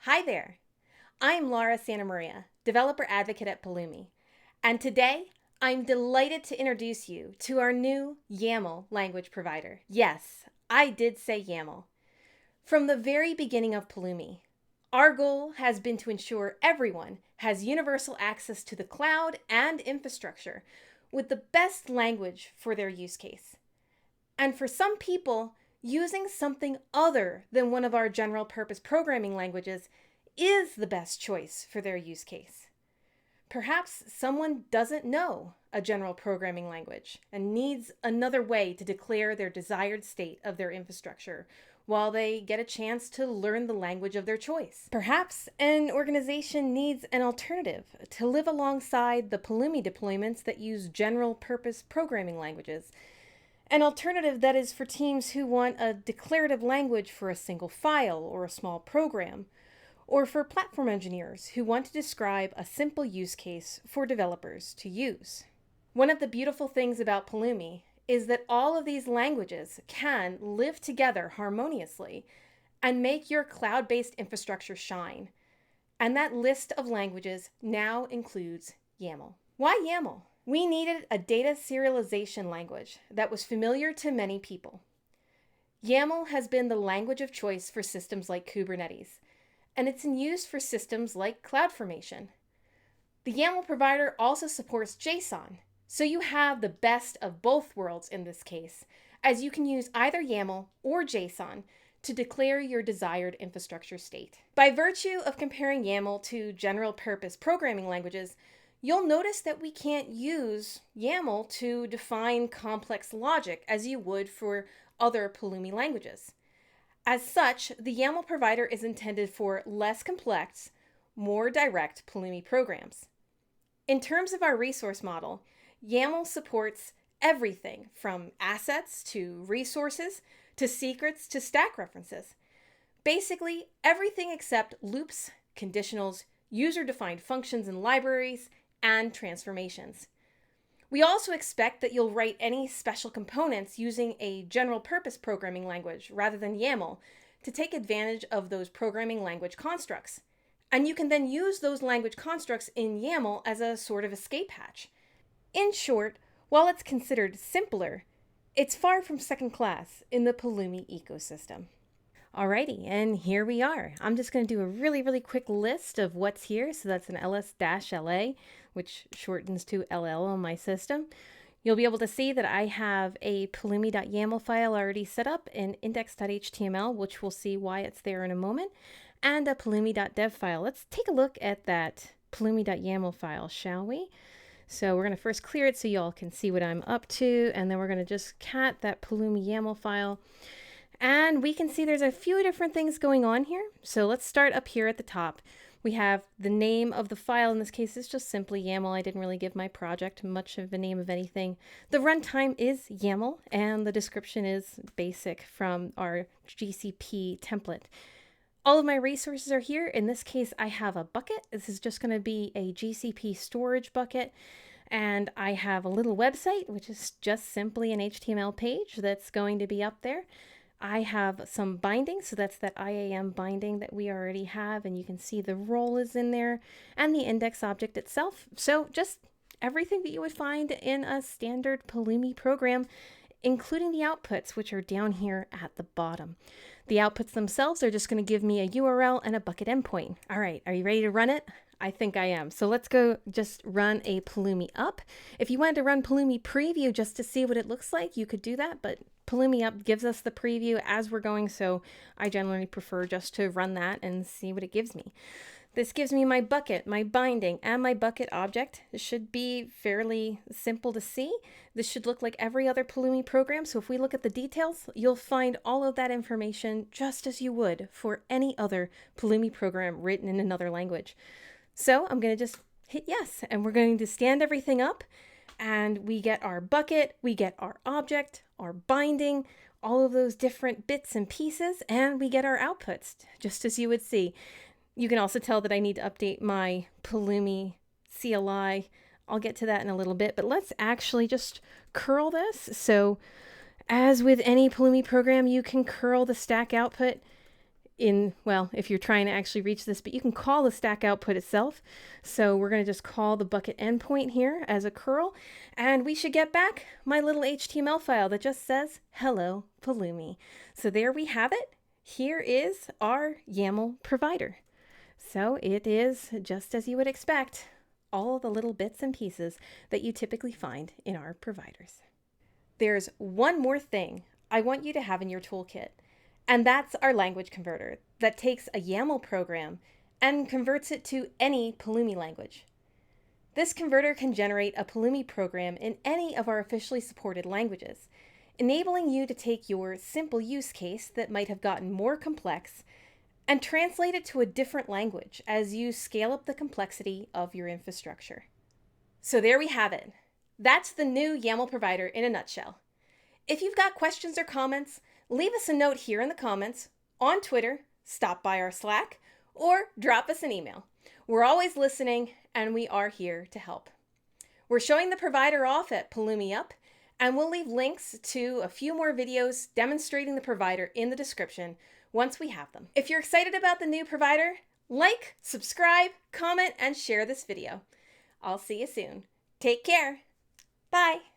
Hi there. I'm Laura Santamaria, developer advocate at Pulumi, and today I'm delighted to introduce you to our new YAML language provider. Yes, I did say YAML. From the very beginning of Pulumi, our goal has been to ensure everyone has universal access to the cloud and infrastructure with the best language for their use case. And for some people, using something other than one of our general purpose programming languages is the best choice for their use case. Perhaps someone doesn't know a general programming language and needs another way to declare their desired state of their infrastructure while they get a chance to learn the language of their choice. Perhaps an organization needs an alternative to live alongside the Pulumi deployments that use general purpose programming languages. An alternative that is for teams who want a declarative language for a single file or a small program, or for platform engineers who want to describe a simple use case for developers to use. One of the beautiful things about Pulumi is that all of these languages can live together harmoniously and make your cloud-based infrastructure shine. And that list of languages now includes YAML. Why YAML? We needed a data serialization language that was familiar to many people. YAML has been the language of choice for systems like Kubernetes, and it's in use for systems like CloudFormation. The YAML provider also supports JSON, so you have the best of both worlds in this case, as you can use either YAML or JSON to declare your desired infrastructure state. By virtue of comparing YAML to general purpose programming languages, you'll notice that we can't use YAML to define complex logic as you would for other Pulumi languages. As such, the YAML provider is intended for less complex, more direct Pulumi programs. In terms of our resource model, YAML supports everything from assets to resources to secrets to stack references. Basically, everything except loops, conditionals, user-defined functions and libraries, and transformations. We also expect that you'll write any special components using a general purpose programming language rather than YAML to take advantage of those programming language constructs. And you can then use those language constructs in YAML as a sort of escape hatch. In short, while it's considered simpler, it's far from second class in the Pulumi ecosystem. Alrighty, and here we are. I'm just going to do a really quick list of what's here. So that's an ls-la, which shortens to LL on my system. You'll be able to see that I have a pulumi.yaml file already set up in index.html, which we'll see why it's there in a moment, and a pulumi.dev file. Let's take a look at that pulumi.yaml file, shall we? So we're going to first clear it so you all can see what I'm up to, and then we're going to just cat that Pulumi YAML file. And we can see there's a few different things going on here. So let's start up here at the top. We have the name of the file. In this case, it's just simply YAML. I didn't really give my project much of a name of anything. The runtime is YAML, and the description is basic from our GCP template. All of my resources are here. In this case, I have a bucket. This is just going to be a GCP storage bucket. And I have a little website, which is just simply an HTML page that's going to be up there. I have some binding, so that's that IAM binding that we already have, and you can see the role is in there, and the index object itself. So just everything that you would find in a standard Pulumi program, including the outputs, which are down here at the bottom. The outputs themselves are just going to give me a URL and a bucket endpoint. All right, are you ready to run it? I think I am. So let's go just run a PulumiUP. If you wanted to run Pulumi Preview just to see what it looks like, you could do that, but PulumiUP gives us the preview as we're going, so I generally prefer just to run that and see what it gives me. This gives me my bucket, my binding, and my bucket object. This should be fairly simple to see. This should look like every other Pulumi program, so if we look at the details, you'll find all of that information just as you would for any other Pulumi program written in another language. So I'm going to just hit yes, and we're going to stand everything up, and we get our bucket, we get our object, our binding, all of those different bits and pieces, and we get our outputs, just as you would see. You can also tell that I need to update my Pulumi CLI. I'll get to that in a little bit, but let's actually just curl this. So as with any Pulumi program, you can curl the stack output. if you're trying to actually reach this, but you can call the stack output itself. So we're going to just call the bucket endpoint here as a curl, and we should get back my little HTML file that just says, hello, Pulumi. So there we have it. Here is our YAML provider. So it is just as you would expect, all the little bits and pieces that you typically find in our providers. There's one more thing I want you to have in your toolkit, and that's our language converter that takes a YAML program and converts it to any Pulumi language. This converter can generate a Pulumi program in any of our officially supported languages, enabling you to take your simple use case that might have gotten more complex and translate it to a different language as you scale up the complexity of your infrastructure. So there we have it. That's the new YAML provider in a nutshell. If you've got questions or comments, leave us a note here in the comments, on Twitter, stop by our Slack, or drop us an email. We're always listening, and we are here to help. We're showing the provider off at PulumiUP, and we'll leave links to a few more videos demonstrating the provider in the description once we have them. If you're excited about the new provider, like, subscribe, comment, and share this video. I'll see you soon. Take care. Bye.